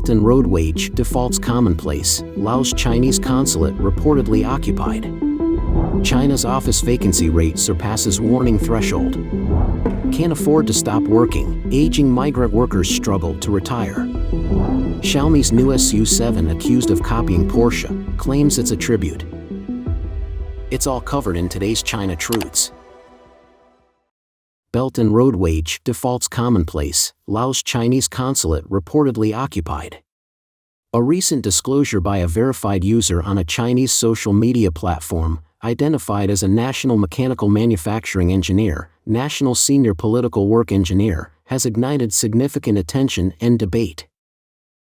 Belt and Road wage defaults Commonplace, Laos Chinese Consulate reportedly occupied. China's office vacancy rate surpasses warning threshold. Can't afford to stop working, aging migrant workers struggle to retire. Xiaomi's new SU7 accused of copying Porsche, claims it's a tribute. It's all covered in today's China Truths. Belt and Road wage defaults Commonplace, Laos Chinese Consulate reportedly occupied. A recent disclosure by a verified user on a Chinese social media platform, identified as a national mechanical manufacturing engineer, national senior political work engineer, has ignited significant attention and debate.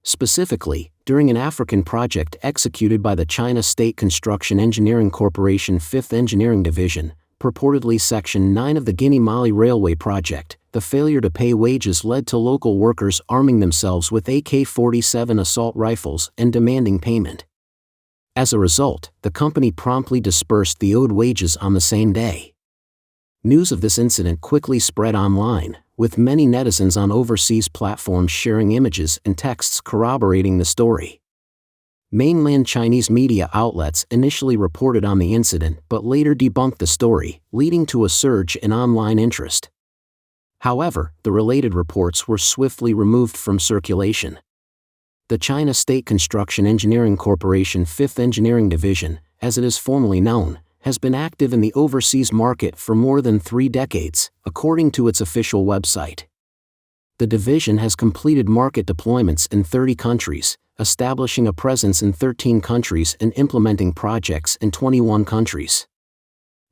Specifically, during an African project executed by the China State Construction Engineering Corporation 5th Engineering Division, purportedly Section 9 of the Guinea-Mali Railway Project, the failure to pay wages led to local workers arming themselves with AK-47 assault rifles and demanding payment. As a result, the company promptly dispersed the owed wages on the same day. News of this incident quickly spread online, with many netizens on overseas platforms sharing images and texts corroborating the story. Mainland Chinese media outlets initially reported on the incident but later debunked the story, leading to a surge in online interest. However, the related reports were swiftly removed from circulation. The China State Construction Engineering Corporation 5th Engineering Division, as it is formally known, has been active in the overseas market for more than 3 decades, according to its official website. The division has completed market deployments in 30 countries, establishing a presence in 13 countries and implementing projects in 21 countries.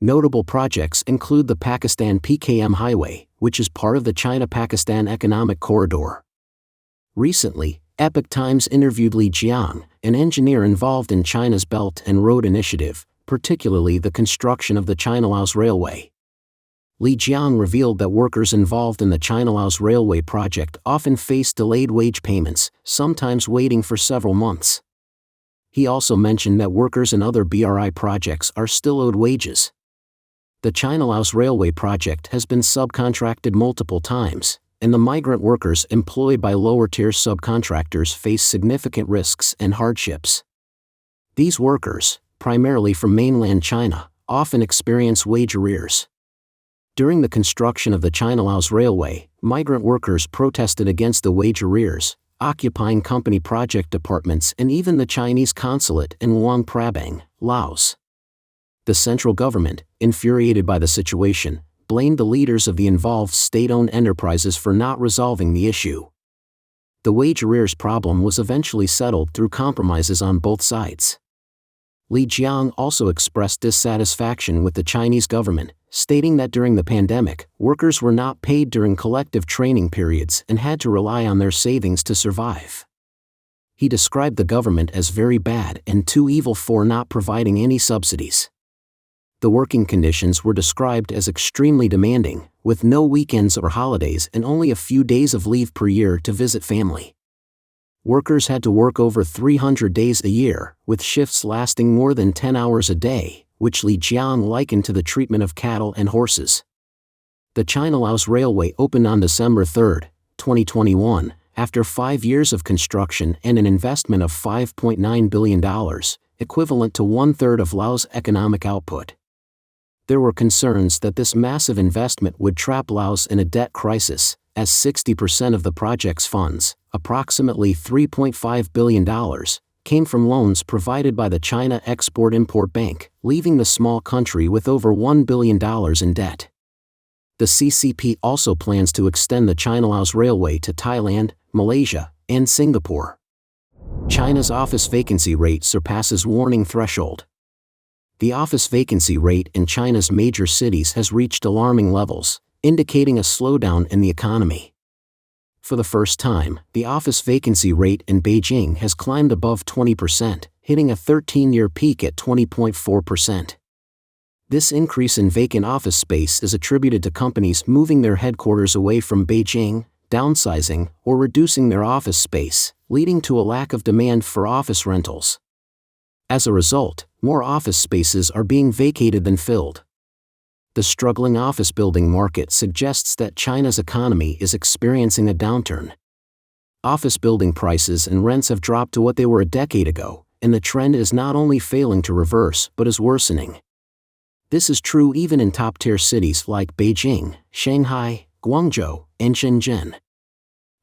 Notable projects include the Pakistan PKM Highway, which is part of the China-Pakistan Economic Corridor. Recently, Epoch Times interviewed Li Jiang, an engineer involved in China's Belt and Road Initiative, particularly the construction of the China-Laos Railway. Li Jiang revealed that workers involved in the China-Laos Railway project often face delayed wage payments, sometimes waiting for several months. He also mentioned that workers in other BRI projects are still owed wages. The China-Laos Railway project has been subcontracted multiple times, and the migrant workers employed by lower-tier subcontractors face significant risks and hardships. These workers, primarily from mainland China, often experience wage arrears. During the construction of the China-Laos Railway, migrant workers protested against the wage arrears, occupying company project departments and even the Chinese consulate in Luang Prabang, Laos. The central government, infuriated by the situation, blamed the leaders of the involved state-owned enterprises for not resolving the issue. The wage arrears problem was eventually settled through compromises on both sides. Li Jiang also expressed dissatisfaction with the Chinese government, stating that during the pandemic, workers were not paid during collective training periods and had to rely on their savings to survive. He described the government as very bad and too evil for not providing any subsidies. The working conditions were described as extremely demanding, with no weekends or holidays and only a few days of leave per year to visit family. Workers had to work over 300 days a year, with shifts lasting more than 10 hours a day, which Li Jiang likened to the treatment of cattle and horses. The China-Laos Railway opened on December 3, 2021, after 5 years of construction and an investment of $5.9 billion, equivalent to 1/3 of Laos' economic output. There were concerns that this massive investment would trap Laos in a debt crisis, as 60% of the project's funds, approximately $3.5 billion, came from loans provided by the China Export-Import Bank, leaving the small country with over $1 billion in debt. The CCP also plans to extend the China-Laos Railway to Thailand, Malaysia, and Singapore. China's office vacancy rate surpasses warning threshold. The office vacancy rate in China's major cities has reached alarming levels, indicating a slowdown in the economy. For the first time, the office vacancy rate in Beijing has climbed above 20%, hitting a 13-year peak at 20.4%. This increase in vacant office space is attributed to companies moving their headquarters away from Beijing, downsizing, or reducing their office space, leading to a lack of demand for office rentals. As a result, more office spaces are being vacated than filled. The struggling office building market suggests that China's economy is experiencing a downturn. office building prices and rents have dropped to what they were a decade ago, and the trend is not only failing to reverse but is worsening. This is true even in top-tier cities like Beijing, Shanghai, Guangzhou, and Shenzhen.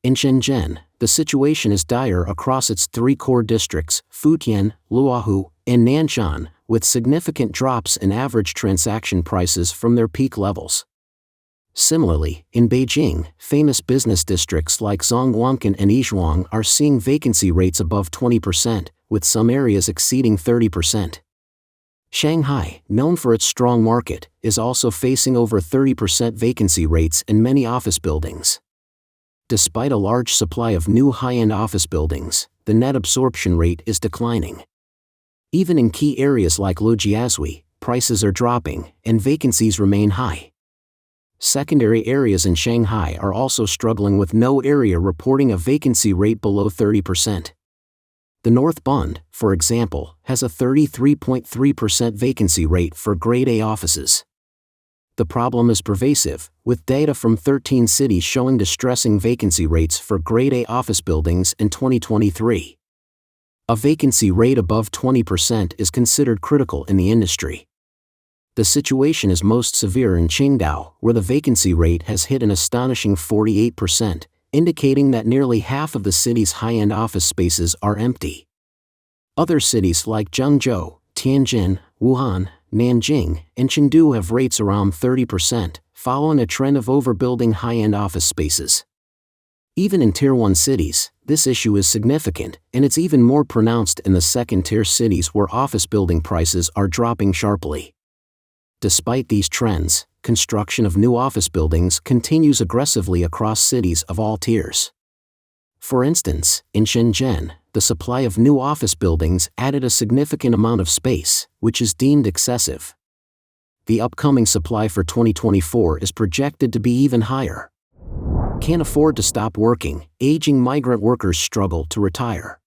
In Shenzhen, the situation is dire across its three core districts, Futian, Luohu, and Nanshan, with significant drops in average transaction prices from their peak levels. Similarly, in Beijing, famous business districts like Zhongguancun and Yizhuang are seeing vacancy rates above 20%, with some areas exceeding 30%. Shanghai, known for its strong market, is also facing over 30% vacancy rates in many office buildings. Despite a large supply of new high-end office buildings, the net absorption rate is declining. Even in key areas like Lujiazui, prices are dropping, and vacancies remain high. Secondary areas in Shanghai are also struggling, with no area reporting a vacancy rate below 30%. The North Bund, for example, has a 33.3% vacancy rate for Grade A offices. The problem is pervasive, with data from 13 cities showing distressing vacancy rates for Grade A office buildings in 2023. A vacancy rate above 20% is considered critical in the industry. The situation is most severe in Qingdao, where the vacancy rate has hit an astonishing 48%, indicating that nearly half of the city's high-end office spaces are empty. Other cities like Zhengzhou, Tianjin, Wuhan, Nanjing, and Chengdu have rates around 30%, following a trend of overbuilding high-end office spaces. Even in Tier 1 cities, this issue is significant, and it's even more pronounced in the second-tier cities where office building prices are dropping sharply. Despite these trends, construction of new office buildings continues aggressively across cities of all tiers. For instance, in Shenzhen, the supply of new office buildings added a significant amount of space, which is deemed excessive. The upcoming supply for 2024 is projected to be even higher. Can't afford to stop working, aging migrant workers struggle to retire.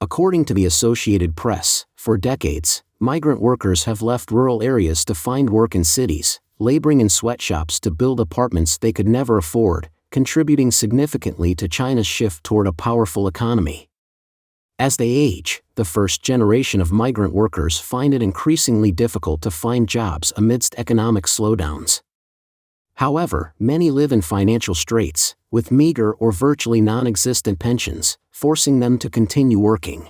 According to the Associated Press, for decades, migrant workers have left rural areas to find work in cities, laboring in sweatshops to build apartments they could never afford, contributing significantly to China's shift toward a powerful economy. As they age, the first generation of migrant workers find it increasingly difficult to find jobs amidst economic slowdowns. However, many live in financial straits, with meager or virtually non-existent pensions, forcing them to continue working.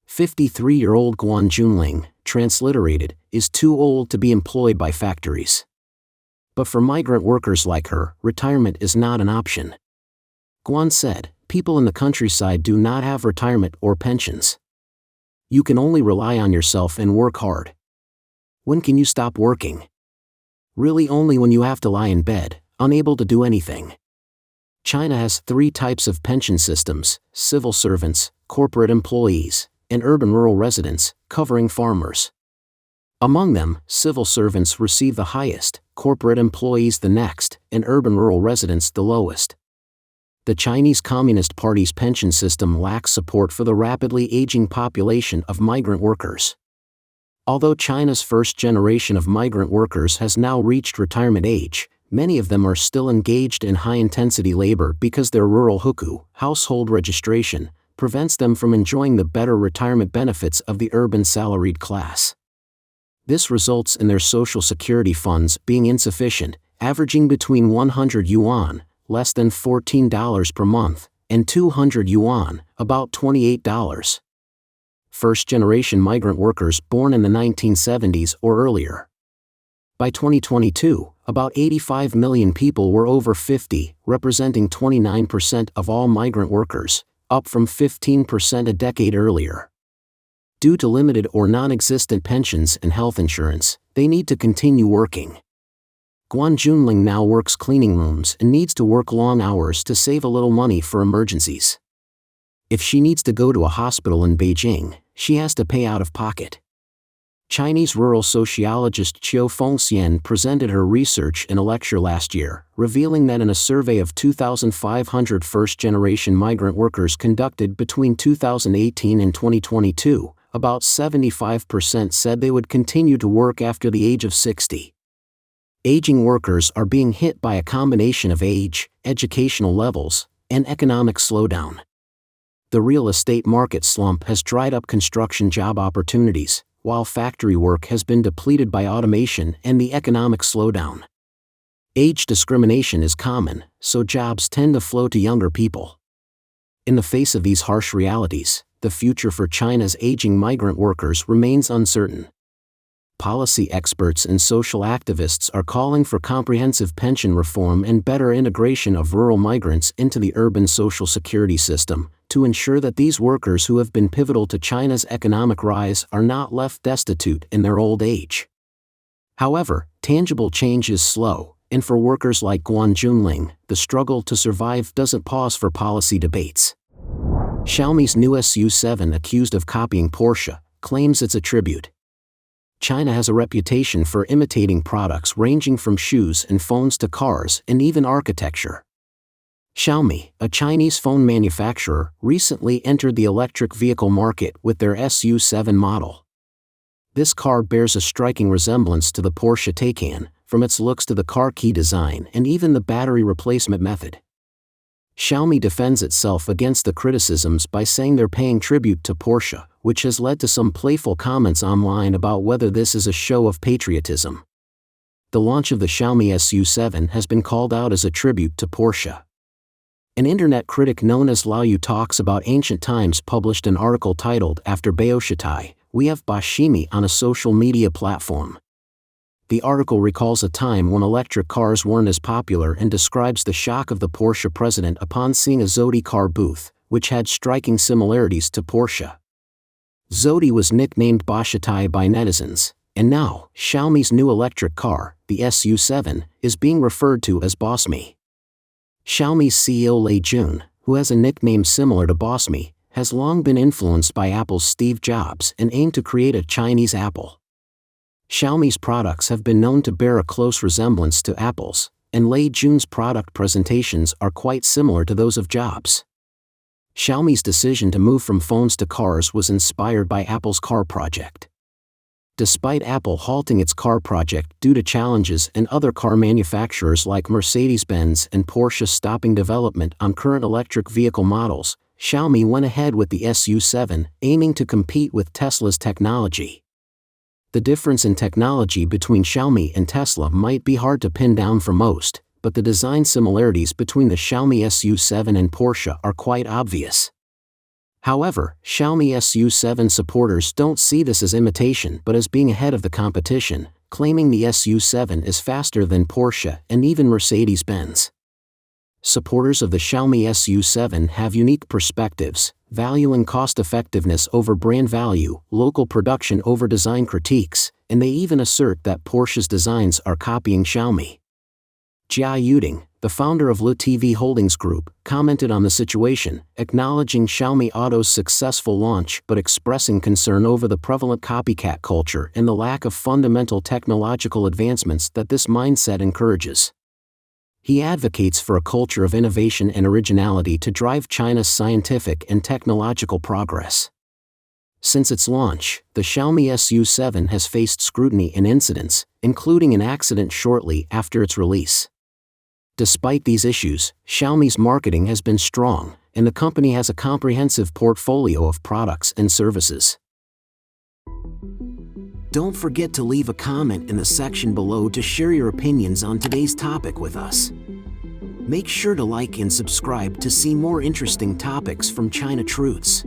53-year-old Guan Junling, transliterated, is too old to be employed by factories. But for migrant workers like her, retirement is not an option. Guan said, "People in the countryside do not have retirement or pensions. You can only rely on yourself and work hard. When can you stop working? Really only when you have to lie in bed, unable to do anything." China has three types of pension systems: civil servants, corporate employees, and urban-rural residents, covering farmers. Among them, civil servants receive the highest, corporate employees the next, and urban-rural residents the lowest. The Chinese Communist Party's pension system lacks support for the rapidly aging population of migrant workers. Although China's first generation of migrant workers has now reached retirement age, many of them are still engaged in high-intensity labor because their rural hukou, household registration, prevents them from enjoying the better retirement benefits of the urban salaried class. This results in their social security funds being insufficient, averaging between 100 yuan, less than $14 per month, and 200 yuan, about $28. First-generation migrant workers born in the 1970s or earlier. By 2022, about 85 million people were over 50, representing 29% of all migrant workers, up from 15% a decade earlier. Due to limited or non-existent pensions and health insurance, they need to continue working. Guan Junling now works cleaning rooms and needs to work long hours to save a little money for emergencies. If she needs to go to a hospital in Beijing, she has to pay out of pocket. Chinese rural sociologist Qiu Fengxian presented her research in a lecture last year, revealing that in a survey of 2,500 first-generation migrant workers conducted between 2018 and 2022, about 75% said they would continue to work after the age of 60. Aging workers are being hit by a combination of age, educational levels, and economic slowdown. The real estate market slump has dried up construction job opportunities, while factory work has been depleted by automation and the economic slowdown. Age discrimination is common, so jobs tend to flow to younger people. In the face of these harsh realities, the future for China's aging migrant workers remains uncertain. Policy experts and social activists are calling for comprehensive pension reform and better integration of rural migrants into the urban social security system, to ensure that these workers who have been pivotal to China's economic rise are not left destitute in their old age. However, tangible change is slow, and for workers like Guan Junling, the struggle to survive doesn't pause for policy debates. Xiaomi's new SU7, accused of copying Porsche, claims it's a tribute. China has a reputation for imitating products ranging from shoes and phones to cars and even architecture. Xiaomi, a Chinese phone manufacturer, recently entered the electric vehicle market with their SU7 model. This car bears a striking resemblance to the Porsche Taycan, from its looks to the car key design and even the battery replacement method. Xiaomi defends itself against the criticisms by saying they're paying tribute to Porsche, which has led to some playful comments online about whether this is a show of patriotism. The launch of the Xiaomi SU7 has been called out as a tribute to Porsche. An internet critic known as Laos talks about ancient times published an article titled "After Baoshitai, We Have Bashimi" on a social media platform. The article recalls a time when electric cars weren't as popular and describes the shock of the Porsche president upon seeing a Zodi car booth, which had striking similarities to Porsche. Zodi was nicknamed Bashitai by netizens, and now, Xiaomi's new electric car, the SU7, is being referred to as Bossme. Xiaomi's CEO Lei Jun, who has a nickname similar to Bossme, has long been influenced by Apple's Steve Jobs and aimed to create a Chinese Apple. Xiaomi's products have been known to bear a close resemblance to Apple's, and Lei Jun's product presentations are quite similar to those of Jobs. Xiaomi's decision to move from phones to cars was inspired by Apple's car project. Despite Apple halting its car project due to challenges and other car manufacturers like Mercedes-Benz and Porsche stopping development on current electric vehicle models, Xiaomi went ahead with the SU7, aiming to compete with Tesla's technology. The difference in technology between Xiaomi and Tesla might be hard to pin down for most, but the design similarities between the Xiaomi SU7 and Porsche are quite obvious. However, Xiaomi SU7 supporters don't see this as imitation but as being ahead of the competition, claiming the SU7 is faster than Porsche and even Mercedes-Benz. Supporters of the Xiaomi SU7 have unique perspectives, valuing cost-effectiveness over brand value, local production over design critiques, and they even assert that Porsche's designs are copying Xiaomi. Jia Yuding, the founder of LeTV Holdings Group, commented on the situation, acknowledging Xiaomi Auto's successful launch but expressing concern over the prevalent copycat culture and the lack of fundamental technological advancements that this mindset encourages. He advocates for a culture of innovation and originality to drive China's scientific and technological progress. Since its launch, the Xiaomi SU7 has faced scrutiny and incidents, including an accident shortly after its release. Despite these issues, Xiaomi's marketing has been strong, and the company has a comprehensive portfolio of products and services. Don't forget to leave a comment in the section below to share your opinions on today's topic with us. Make sure to like and subscribe to see more interesting topics from China Truths.